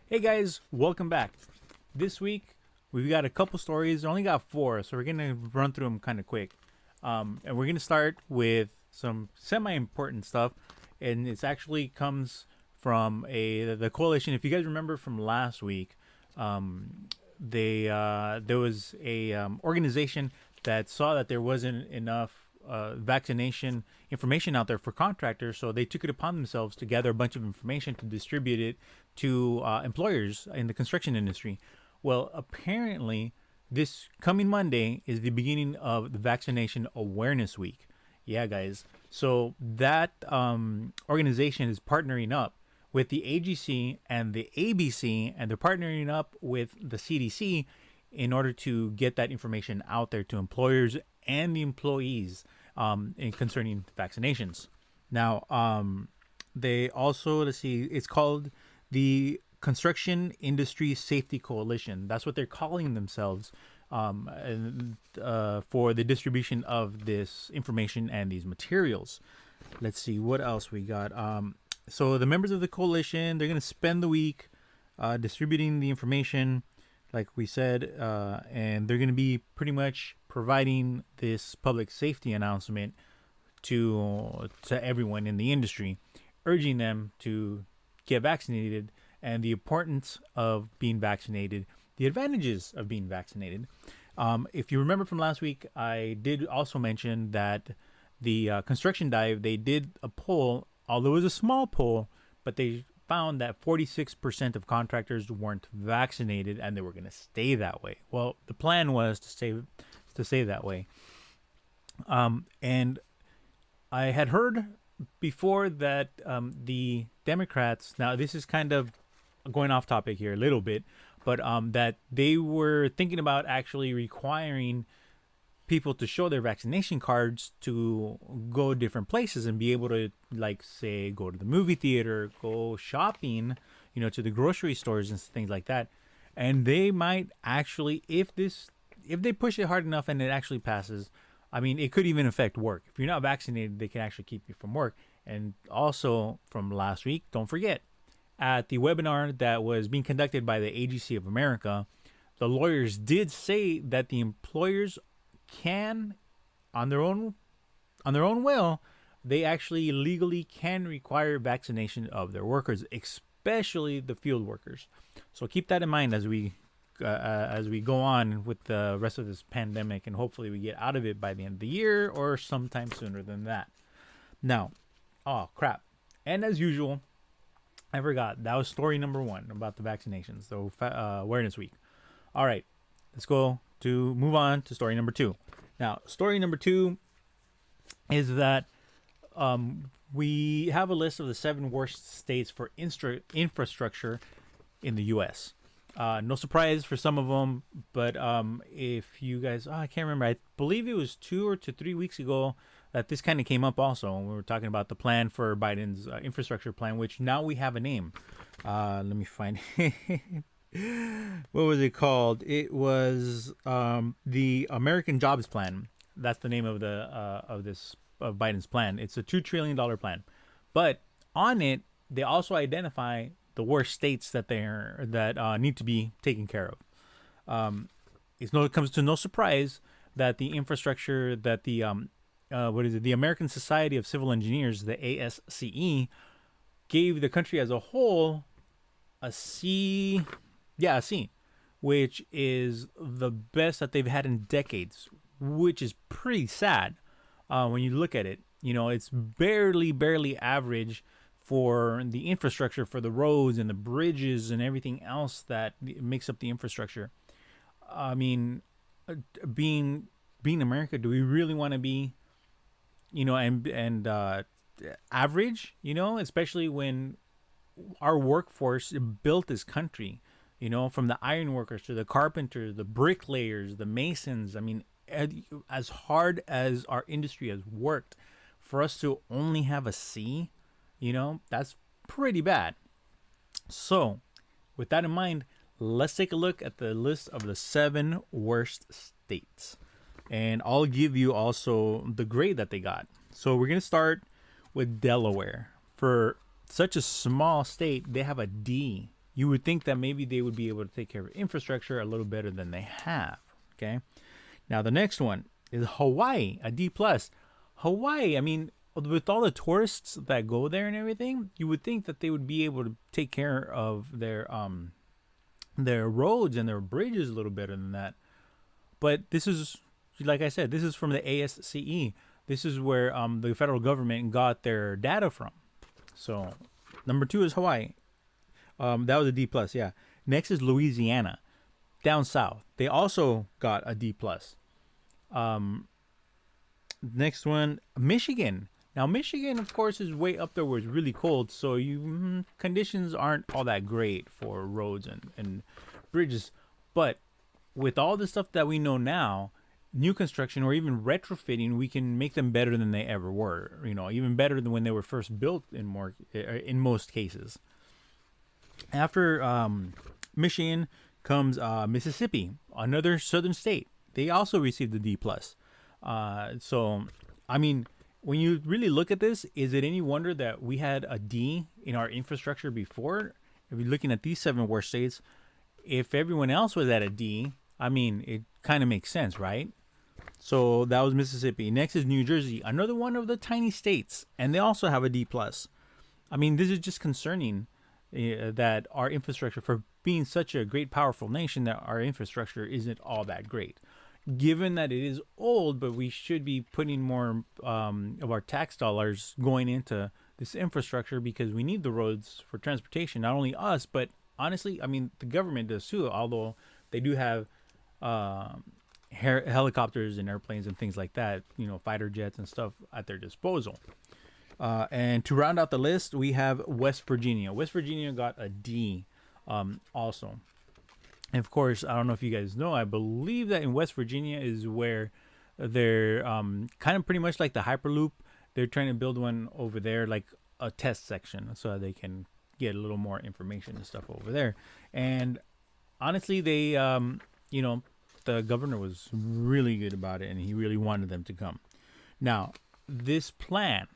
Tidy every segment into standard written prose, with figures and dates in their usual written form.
Hey guys, welcome back. This week we've got a couple stories. I only got four, so we're gonna run through them kind of quick. And we're gonna start with some semi-important stuff, and it actually comes from the coalition. If you guys remember from last week, they there was a organization that saw that there wasn't enough vaccination information out there for contractors, so they took it upon themselves to gather a bunch of information to distribute it to employers in the construction industry. Well, apparently, this coming Monday is the beginning of the Vaccination Awareness Week. Yeah, guys. So that organization is partnering up with the AGC and the ABC, and they're partnering up with the CDC in order to get that information out there to employers and the employees in concerning vaccinations. Now, they also, let's see, it's called the Construction Industry Safety Coalition. That's what they're calling themselves, for the distribution of this information and these materials. Let's see what else we got. So the members of the coalition, they're going to spend the week distributing the information, like we said, and they're going to be pretty much providing this public safety announcement to everyone in the industry, urging them to get vaccinated and the importance of being vaccinated, the advantages of being vaccinated. If you remember from last week, I did also mention that the construction dive, they did a poll, although it was a small poll, but they found that 46% of contractors weren't vaccinated and they were going to stay that way. Well, the plan was to stay that way. And I had heard before that the Democrats, now this is kind of going off topic here a little bit, but that they were thinking about actually requiring people to show their vaccination cards to go different places and be able to, like, say, go to the movie theater, go shopping, to the grocery stores and things like that. And they might actually, if they push it hard enough and it actually passes, I mean, it could even affect work. If you're not vaccinated, they can actually keep you from work. And also from last week, don't forget, at the webinar that was being conducted by the AGC of America, the lawyers did say that the employers can, on their own will, they actually legally can require vaccination of their workers, especially the field workers. So keep that in mind as we go on with the rest of this pandemic, and hopefully we get out of it by the end of the year or sometime sooner than that. Now, oh crap! And as usual, I forgot, that was story number one about the vaccinations, the awareness week. All right, let's move on to story number two. Now, story number two is that we have a list of the 7 worst states for infrastructure in the U.S. No surprise for some of them, but if you guys, I can't remember, I believe it was 2 or 3 weeks ago that this kind of came up also when we were talking about the plan for Biden's infrastructure plan, which now we have a name. Let me find it. What was it called? It was the American Jobs Plan. That's the name of of Biden's plan. It's a $2 trillion plan, but on it they also identify the worst states that need to be taken care of. It comes to no surprise that the infrastructure that the the American Society of Civil Engineers, the ASCE, gave the country as a whole a C. Yeah, a C, which is the best that they've had in decades, which is pretty sad when you look at it. It's barely average for the infrastructure, for the roads and the bridges and everything else that makes up the infrastructure. I mean, being America, do we really want to be, and average, especially when our workforce built this country, from the iron workers to the carpenters, the bricklayers, the masons. I mean, as hard as our industry has worked, for us to only have a C, that's pretty bad. So, with that in mind, let's take a look at the list of the 7 worst states. And I'll give you also the grade that they got. So, we're going to start with Delaware. For such a small state, they have a D. you would think that maybe they would be able to take care of infrastructure a little better than they have. Okay. Now the next one is Hawaii, a D plus. Hawaii, I mean, with all the tourists that go there and everything, you would think that they would be able to take care of their roads and their bridges a little better than that. But this is, like I said, this is from the ASCE. This is where the federal government got their data from. So number 2 is Hawaii. That was a D plus, yeah. Next is Louisiana, down south. They also got a D plus. Next one, Michigan. Now Michigan, of course, is way up there where it's really cold, so conditions aren't all that great for roads and bridges. But with all the stuff that we know now, new construction or even retrofitting, we can make them better than they ever were. Even better than when they were first built in most cases. After Michigan comes Mississippi, another southern state. They also received a D plus. So, I mean, when you really look at this, is it any wonder that we had a D in our infrastructure before? If you're looking at these 7 worst states, if everyone else was at a D, I mean, it kind of makes sense, right? So that was Mississippi. Next is New Jersey, another one of the tiny states, and they also have a D plus. I mean, this is just concerning that our infrastructure, for being such a great, powerful nation, that our infrastructure isn't all that great. Given that it is old, but we should be putting more of our tax dollars going into this infrastructure because we need the roads for transportation. Not only us, but honestly, I mean, the government does too, although they do have helicopters and airplanes and things like that, fighter jets and stuff at their disposal. And to round out the list, we have West Virginia. West Virginia got a D also. And of course, I don't know if you guys know, I believe that in West Virginia is where they're kind of pretty much like the Hyperloop. They're trying to build one over there, like a test section, so that they can get a little more information and stuff over there. And honestly, they, the governor was really good about it, and he really wanted them to come. Now, this plan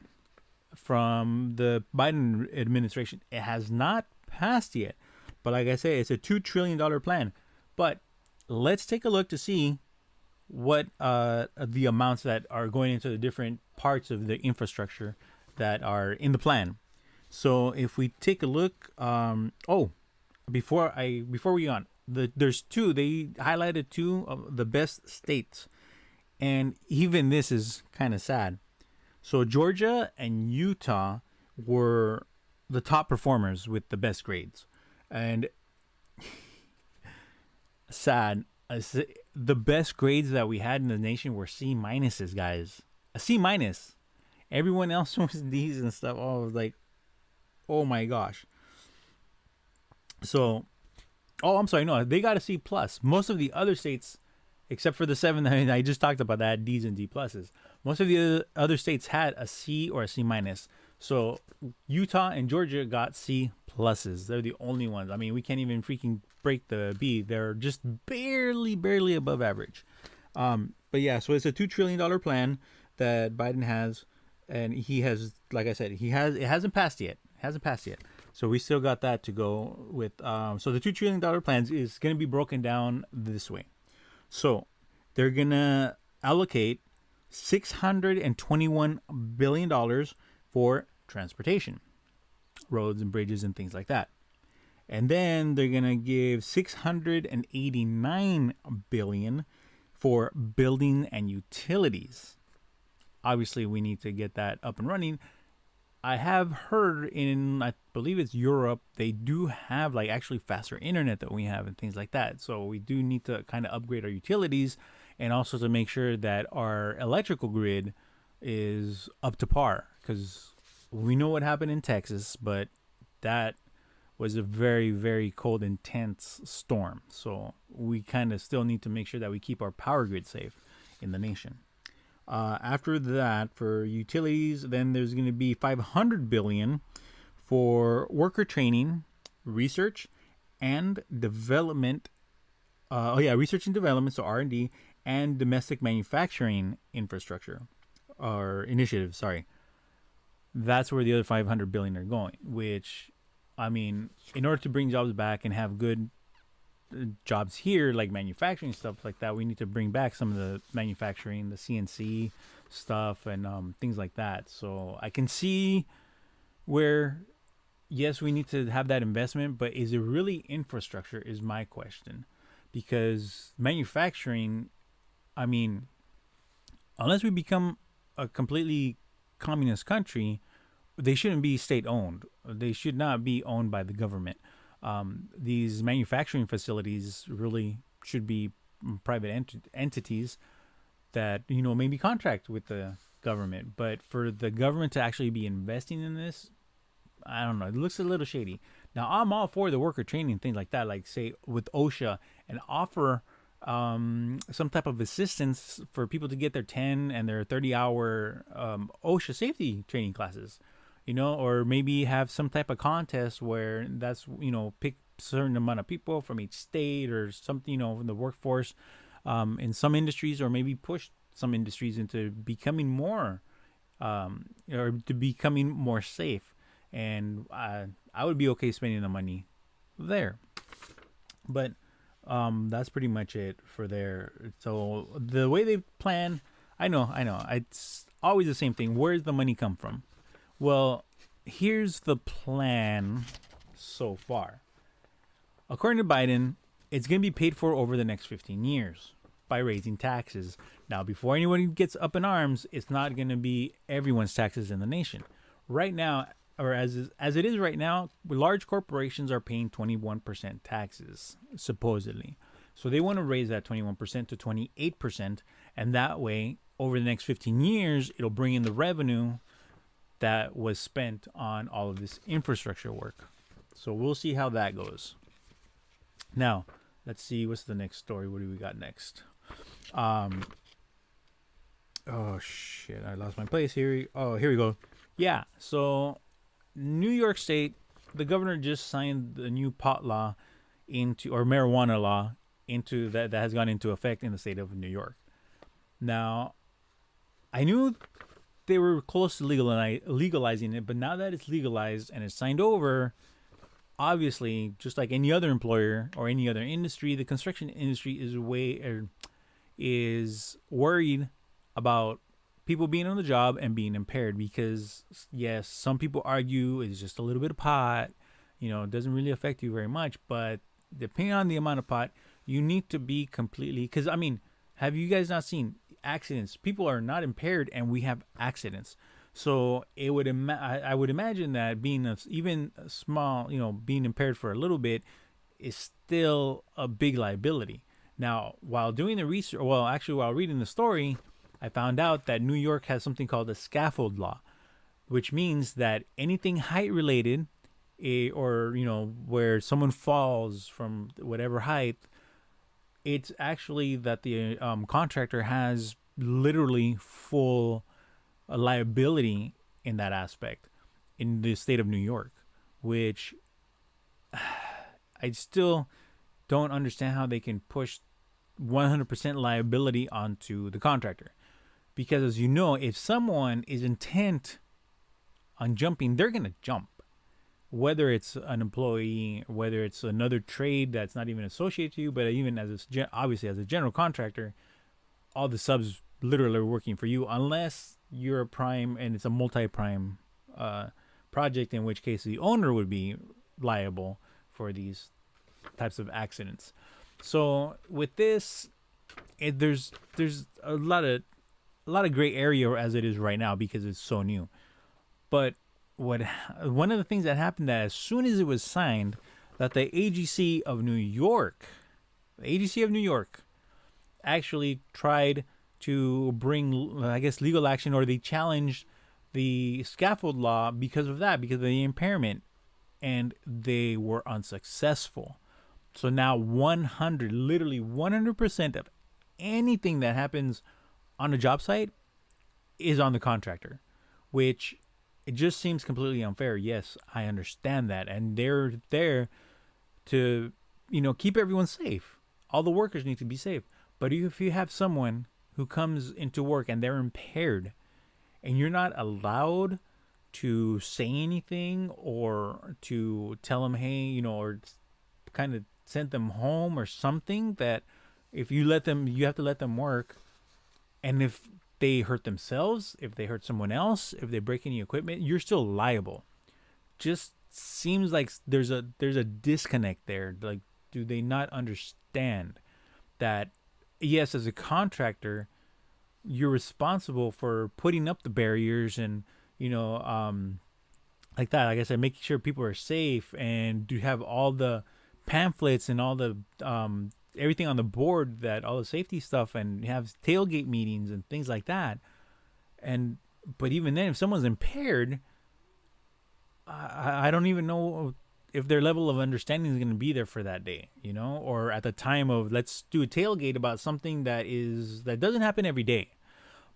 from the Biden administration, it has not passed yet. But like I say, it's a $2 trillion plan. But let's take a look to see what the amounts that are going into the different parts of the infrastructure that are in the plan. So if we take a look, before we go on, there's 2. They highlighted 2 of the best states, and even this is kind of sad. So Georgia and Utah were the top performers with the best grades. And sad, the best grades that we had in the nation were C minuses, guys. A C minus. Everyone else was D's and stuff. Oh, I was like, oh my gosh. So, I'm sorry, no, they got a C plus. Most of the other states, except for the 7 that I just talked about, that had D's and D pluses. Most of the other states had a C or a C minus. So Utah and Georgia got C pluses. They're the only ones. I mean, we can't even freaking break the B. They're just barely above average. But yeah, so it's a $2 trillion plan that Biden has, and he has, like I said, it hasn't passed yet. So we still got that to go with. So the $2 trillion plans is going to be broken down this way. So they're going to allocate $621 billion for transportation, roads and bridges and things like that. And then they're going to give $689 billion for building and utilities. Obviously, we need to get that up and running. I have heard I believe it's Europe, they do have like actually faster internet than we have and things like that. So we do need to kind of upgrade our utilities, and also to make sure that our electrical grid is up to par, because we know what happened in Texas, but that was a very, very cold, intense storm. So we kind of still need to make sure that we keep our power grid safe in the nation. After that, for utilities, then there's going to be $500 billion for worker training, research, and development. Research and development, so R&D, and domestic manufacturing infrastructure or initiatives. Sorry, that's where the other $500 billion are going. Which, I mean, in order to bring jobs back and have good jobs here, like manufacturing stuff like that, we need to bring back some of the manufacturing, the CNC stuff, and things like that. So I can see where, yes, we need to have that investment, but is it really infrastructure? Is my question, because manufacturing, I mean, unless we become a completely communist country, they shouldn't be state owned. They should not be owned by the government. These manufacturing facilities really should be private entities that maybe contract with the government. But for the government to actually be investing in this, I don't know. It looks a little shady. Now I'm all for the worker training, things like that, like say with OSHA, and offer some type of assistance for people to get their 10 and their 30-hour OSHA safety training classes, or maybe have some type of contest where that's, pick a certain amount of people from each state or something, in the workforce in some industries, or maybe push some industries into becoming more or to becoming more safe. And I would be okay spending the money there. But that's pretty much it for there. So the way they plan, I know, it's always the same thing. Where's the money come from? Well, here's the plan so far. According to Biden, it's going to be paid for over the next 15 years by raising taxes. Now, before anyone gets up in arms, it's not going to be everyone's taxes in the nation. Right now, or as it is right now, large corporations are paying 21% taxes, supposedly. So they want to raise that 21% to 28%, and that way, over the next 15 years, it'll bring in the revenue that was spent on all of this infrastructure work. So we'll see how that goes. Now, let's see, what's the next story? What do we got next? Oh shit, I lost my place here. Oh, here we go. Yeah, so New York State, the governor just signed the new pot law or marijuana law that has gone into effect in the state of New York. Now, I knew they were close to legalizing it, but now that it's legalized and it's signed over, obviously, just like any other employer or any other industry, the construction industry is worried about people being on the job and being impaired, because yes, some people argue it's just a little bit of pot, it doesn't really affect you very much, but depending on the amount of pot, you need to be completely, because I mean, have you guys not seen accidents? People are not impaired and we have accidents. So it would I would imagine that being even small, being impaired for a little bit is still a big liability. Now, while doing the research, while reading the story, I found out that New York has something called a scaffold law, which means that anything height related, or where someone falls from whatever height, it's actually that the contractor has literally full liability in that aspect in the state of New York, which I still don't understand how they can push 100% liability onto the contractor. Because as you know, if someone is intent on jumping, they're going to jump. Whether it's an employee, whether it's another trade that's not even associated to you, but even obviously as a general contractor, all the subs literally are working for you, unless you're a prime and it's a multi-prime project, in which case the owner would be liable for these types of accidents. So with this, there's a lot of gray area as it is right now because it's so new. But one of the things that happened, that as soon as it was signed, that the AGC of New York actually tried to bring, I guess, legal action, or they challenged the scaffold law because of the impairment, and they were unsuccessful. So now literally 100% of anything that happens on a job site is on the contractor, which it just seems completely unfair. Yes, I understand that, and they're there to, keep everyone safe. All the workers need to be safe. But if you have someone who comes into work and they're impaired, and you're not allowed to say anything or to tell them, hey, or kind of send them home or something. That if you let them, you have to let them work. And if they hurt themselves, if they hurt someone else, if they break any equipment, you're still liable. Just seems like there's a disconnect there. Like, do they not understand that, yes, as a contractor, you're responsible for putting up the barriers and, like that, like I said, making sure people are safe, and do have all the pamphlets and all the everything on the board, that all the safety stuff, and have tailgate meetings and things like that. And but even then, if someone's impaired, I don't even know if their level of understanding is going to be there for that day, or at the time of, let's do a tailgate about something that doesn't happen every day,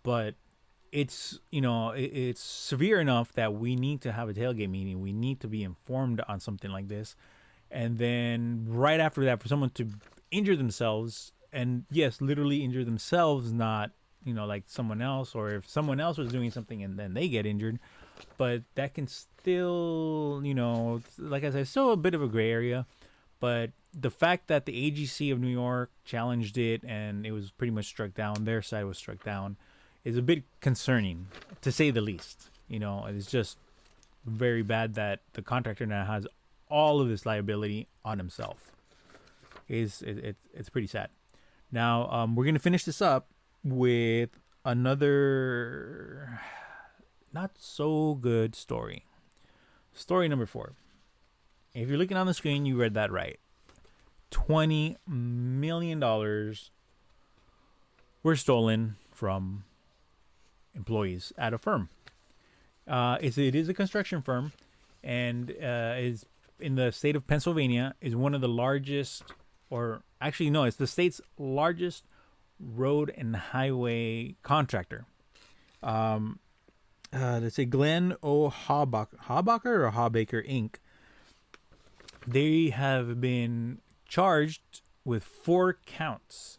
but it's it's severe enough that we need to have a tailgate meeting. We need to be informed on something like this. And then right after that, for someone to injure themselves, and yes, literally injure themselves, not like someone else, or if someone else was doing something and then they get injured. But that can still, like I said, still a bit of a gray area. But the fact that the AGC of New York challenged it and it was pretty much struck down, their side was struck down, is a bit concerning, to say the least. It's just very bad that the contractor now has all of this liability on himself. It's pretty sad. Now, we're going to finish this up with another not so good story. Story number 4. If you're looking on the screen, you read that right. $20 million were stolen from employees at a firm. It is a construction firm, and is in the state of Pennsylvania. Is one of the largest, or actually no, it's the state's largest road and highway contractor. Let's say Glenn O. Hawbacher or Hawbaker Inc. They have been charged with 4 counts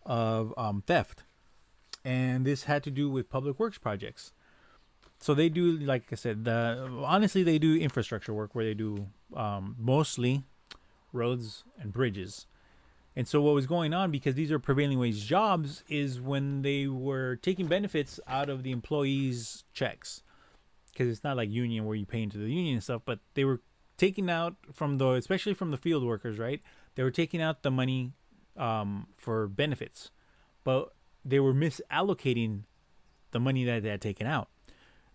of theft, and this had to do with public works projects. So they do, like I said, honestly, they do infrastructure work where they do mostly roads and bridges. And so what was going on, because these are prevailing wage jobs, is when they were taking benefits out of the employees' checks. Because it's not like union where you pay into the union and stuff, but they were taking out especially from the field workers, right? They were taking out the money for benefits, but they were misallocating the money that they had taken out.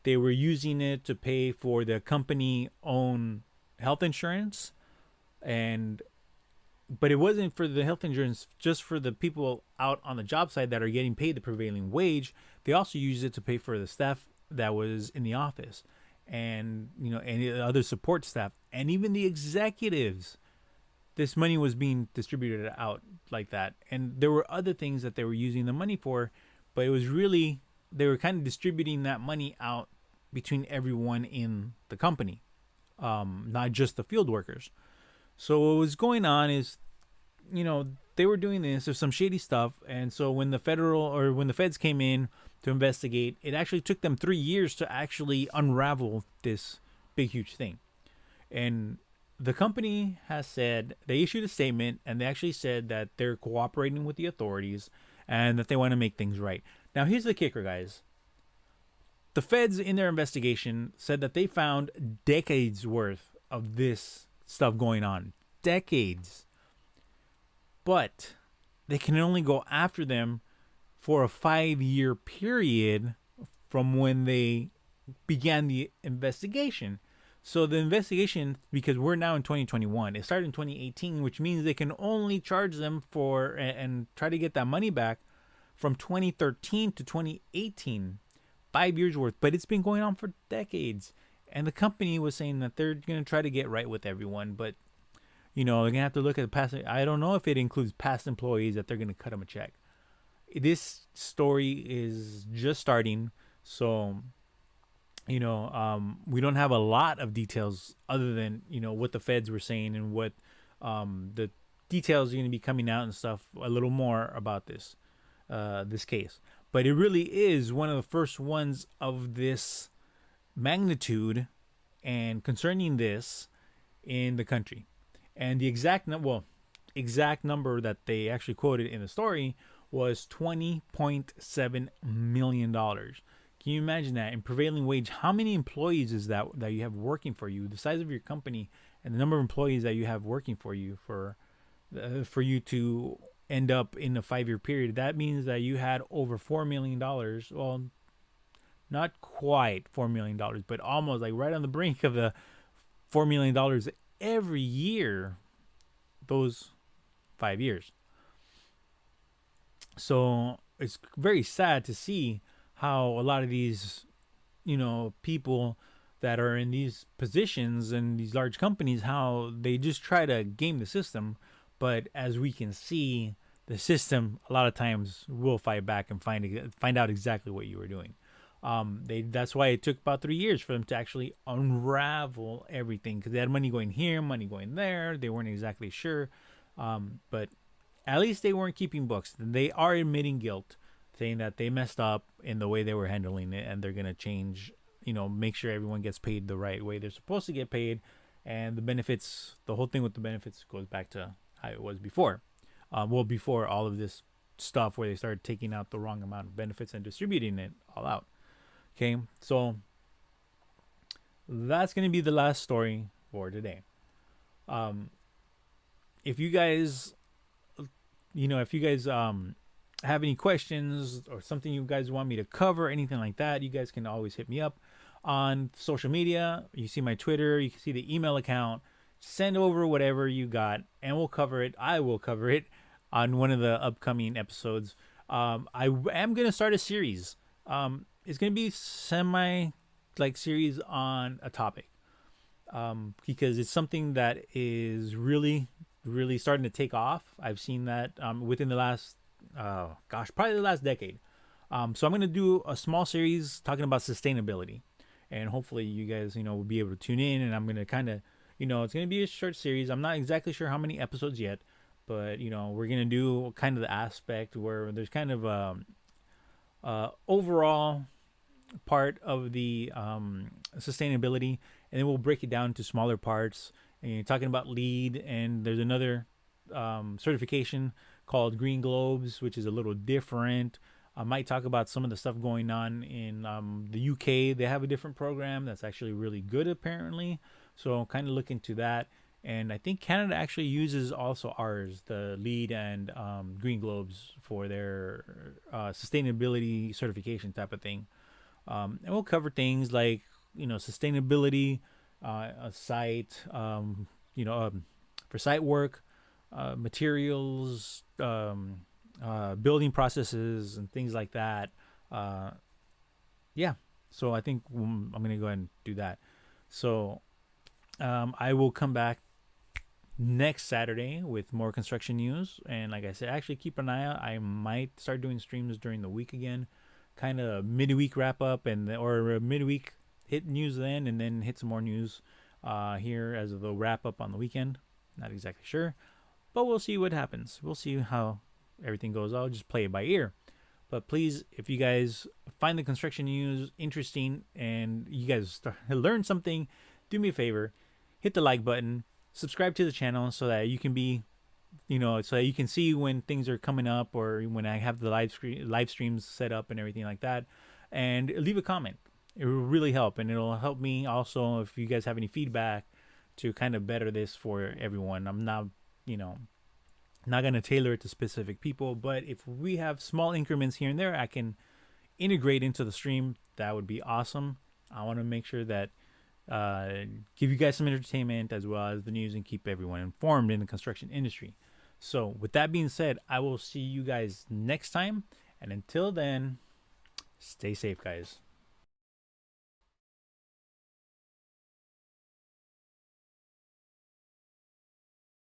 They were using it to pay for the company-owned health insurance, but it wasn't for the health insurance just for the people out on the job site that are getting paid the prevailing wage. They also used it to pay for the staff that was in the office, and and other support staff, and even the executives. This money was being distributed out like that, and there were other things that they were using the money for, but it was really, they were kind of distributing that money out between everyone in the company, not just the field workers. So what was going on is, they were doing this. There's some shady stuff, and so when the feds came in to investigate, it actually took them 3 years to actually unravel this big, huge thing. And the company has said, they issued a statement, and they actually said that they're cooperating with the authorities and that they want to make things right. Now, here's the kicker, guys. The feds, in their investigation, said that they found decades worth of this stuff going on. Decades. But they can only go after them for a 5-year period from when they began the investigation. So the investigation, because we're now in 2021, it started in 2018, which means they can only charge them for and try to get that money back from 2013 to 2018. 5 years worth, but it's been going on for decades. And the company was saying that they're going to try to get right with everyone, but they're going to have to look at the past. I don't know if it includes past employees that they're going to cut them a check. This story is just starting, so we don't have a lot of details other than what the feds were saying and what the details are going to be coming out and stuff a little more about this case. But it really is one of the first ones of this magnitude and concerning this in the country. And the exact number that they actually quoted in the story was $20.7 million. Can you imagine that in prevailing wage? How many employees is that you have working for you? The size of your company and the number of employees that you have working for you for you to end up in a 5-year period. That means that you had over $4 million. Well, not quite $4 million, but almost like right on the brink of the $4 million every year. Those 5 years. So it's very sad to see how a lot of these, people that are in these positions in these large companies, how they just try to game the system. But as we can see, the system a lot of times will fight back and find out exactly what you were doing. That's why it took about 3 years for them to actually unravel everything, because they had money going here, money going there. They weren't exactly sure, but at least they weren't keeping books. They are admitting guilt, saying that they messed up in the way they were handling it, and they're gonna change. Make sure everyone gets paid the right way they're supposed to get paid, and the benefits. The whole thing with the benefits goes back to how it was before. Before all of this stuff, where they started taking out the wrong amount of benefits and distributing it all out. Okay, so that's going to be the last story for today. If you guys, have any questions or something you guys want me to cover, anything like that, you guys can always hit me up on social media. You see my Twitter, you can see the email account. Send over whatever you got, and we'll cover it. I will cover it on one of the upcoming episodes. I am going to start a series. It's going to be series on a topic, because it's something that is really, really starting to take off. I've seen that within the last, probably the last decade. So I'm going to do a small series talking about sustainability, and hopefully you guys, will be able to tune in, and I'm going to kind of, it's going to be a short series. I'm not exactly sure how many episodes yet, but, we're going to do kind of the aspect where there's kind of overall part of the sustainability, and then we'll break it down into smaller parts. And you're talking about LEED, and there's another certification called Green Globes, which is a little different. I might talk about some of the stuff going on in the UK. They have a different program that's actually really good, apparently. So kind of look into that. And I think Canada actually uses also ours, the LEED and Green Globes, for their sustainability certification type of thing. And we'll cover things like, sustainability, a site, for site work, materials, building processes, and things like that. Yeah. So I think I'm going to go ahead and do that. So I will come back next Saturday with more construction news. And like I said, actually keep an eye out. I might start doing streams during the week again, kind of midweek wrap up, or midweek hit news then, and then hit some more news here as the wrap up on the weekend. Not exactly sure, but we'll see what happens. We'll see how everything goes. I'll just play it by ear. But please, if you guys find the construction news interesting and you guys learn something, do me a favor, hit the like button, subscribe to the channel so that you can be, so that you can see when things are coming up, or when I have the live streams set up and everything like that. And leave a comment. It will really help, and it'll help me also if you guys have any feedback to kind of better this for everyone. I'm not, not going to tailor it to specific people, but if we have small increments here and there I can integrate into the stream, that would be awesome. I want to make sure that give you guys some entertainment as well as the news, and keep everyone informed in the construction industry. So with that being said, I will see you guys next time, and until then, stay safe, guys.